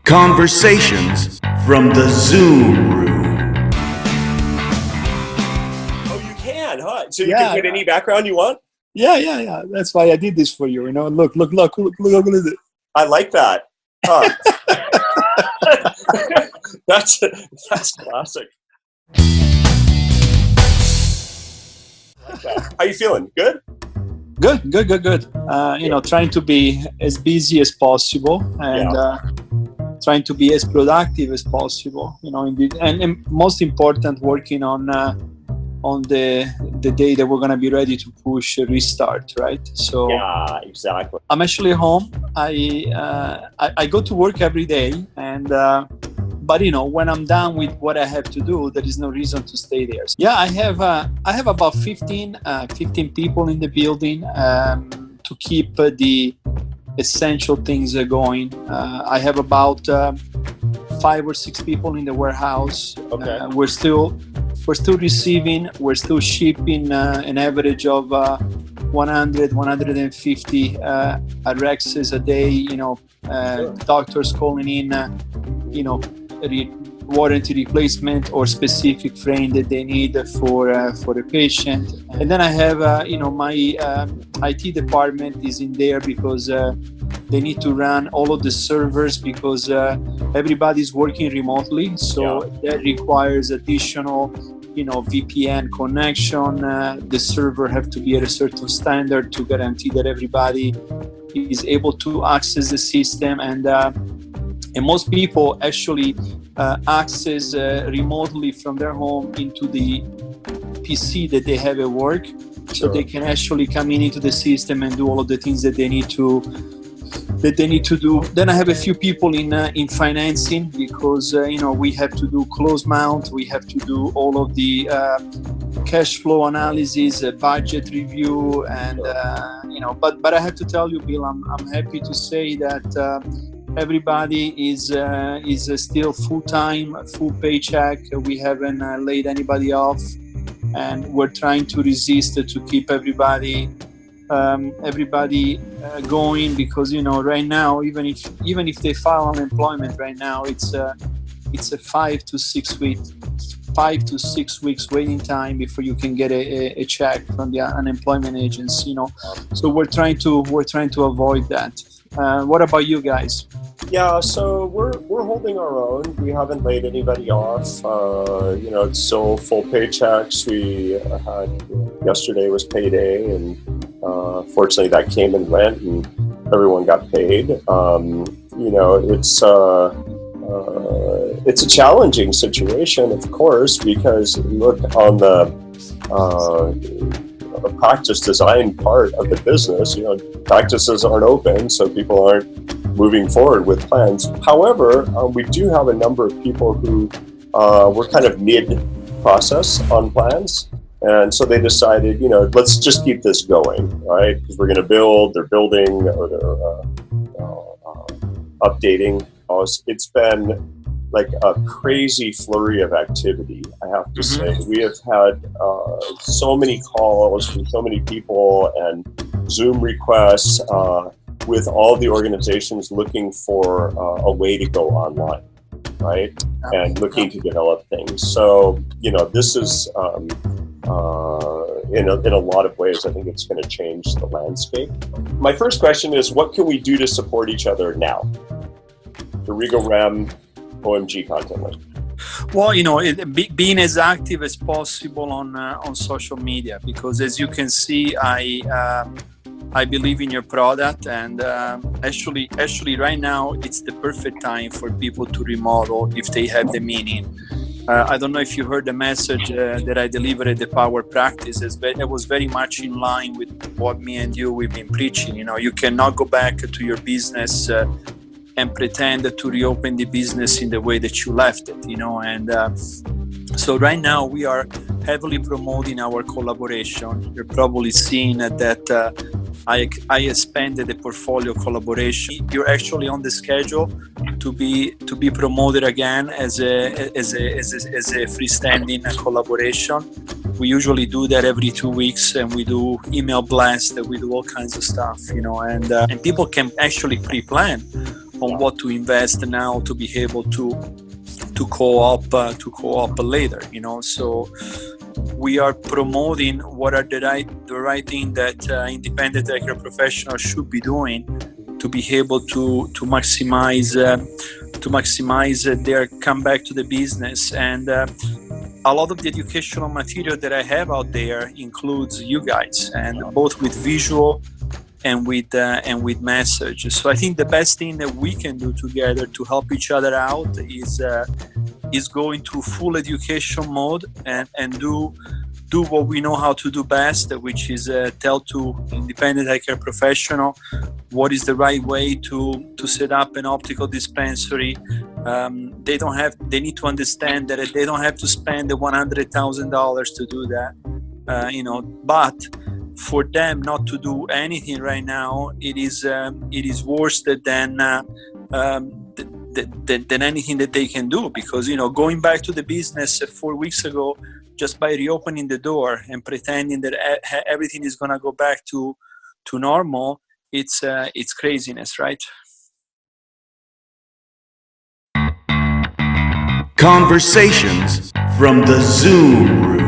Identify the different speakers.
Speaker 1: Conversations from the Zoom room.
Speaker 2: Oh, you can, huh? So you
Speaker 3: Yeah,
Speaker 2: can put any background you want?
Speaker 3: Yeah. That's why I did this for you. Look at it.
Speaker 2: I like that. Huh. That's classic. I like that. How you feeling? Good?
Speaker 3: Good. Trying to be as busy as possible and trying to be as productive as possible. And most important, working on the day that we're gonna be ready to push a restart, right? So
Speaker 2: yeah, exactly.
Speaker 3: I'm actually home. I go to work every day, and but when I'm done with what I have to do, there is no reason to stay there. So, yeah, I have about 15 people in the building to keep the essential things going. I have about 5 or 6 people in the warehouse.
Speaker 2: Okay.
Speaker 3: We're still receiving, we're still shipping an average of 100, 150 Rx's a day.
Speaker 2: Sure.
Speaker 3: Doctors calling in, warranty replacement or specific frame that they need for a patient. And then I have, my IT department is in there because they need to run all of the servers because everybody's working remotely. So that requires additional, VPN connection. The server have to be at a certain standard to guarantee that everybody is able to access the system. And most people actually access remotely from their home into the PC that they have at work. So they can actually come into the system and do all of the things that they need to do. Then I have a few people in financing because we have to do close mount, we have to do all of the cash flow analysis, budget review, and But I have to tell you, Bill, I'm happy to say that everybody is still full-time, full paycheck. We haven't laid anybody off, and we're trying to resist to keep everybody going because right now, even if they file unemployment right now, it's a 5 to 6 weeks waiting time before you can get a check from the unemployment agency. So we're trying to avoid that. What about you guys?
Speaker 2: Yeah, so we're holding our own. We haven't laid anybody off. It's still full paychecks. We had yesterday was payday, and fortunately that came and went, and everyone got paid. It's a challenging situation, of course, because look on the practice design part of the business. Practices aren't open, so people aren't moving forward with plans. However, we do have a number of people who were kind of mid-process on plans. And so they decided, let's just keep this going, right? Because we're going to build, they're building, or they're updating. It's been like a crazy flurry of activity, I have to say. We have had so many calls from so many people and Zoom requests with all the organizations looking for a way to go online, right? And looking to develop things. So, this is, in a lot of ways, I think it's going to change the landscape. My first question is, what can we do to support each other now? The Rigo Rem OMG content link.
Speaker 3: Well, being as active as possible on social media, because as you can see, I believe in your product, and actually right now it's the perfect time for people to remodel if they have the meaning. I don't know if you heard the message that I delivered at the Power Practice. It was very much in line with what me and we've been preaching. You cannot go back to your business and pretend to reopen the business in the way that you left it, and so right now we are heavily promoting our collaboration. You're probably seeing that I expanded the portfolio collaboration. You're actually on the schedule to be promoted again as a freestanding collaboration. We usually do that every 2 weeks, and we do email blasts, we do all kinds of stuff, and people can actually pre-plan on what to invest now to be able to co-op later. So we are promoting what are the right thing that independent healthcare professionals should be doing to be able to maximize their comeback to the business. And a lot of the educational material that I have out there includes you guys, and both with visual and with message. So I think the best thing that we can do together to help each other out is go into full education mode and do what we know how to do best, which is tell to independent healthcare professional what is the right way to set up an optical dispensary. They need to understand that they don't have to spend the $100,000 to do that. But for them not to do anything right now, it is worse than anything that they can do, because going back to the business 4 weeks ago just by reopening the door and pretending that everything is going to go back to normal, it's craziness, right?
Speaker 1: Conversations from the Zoom Room.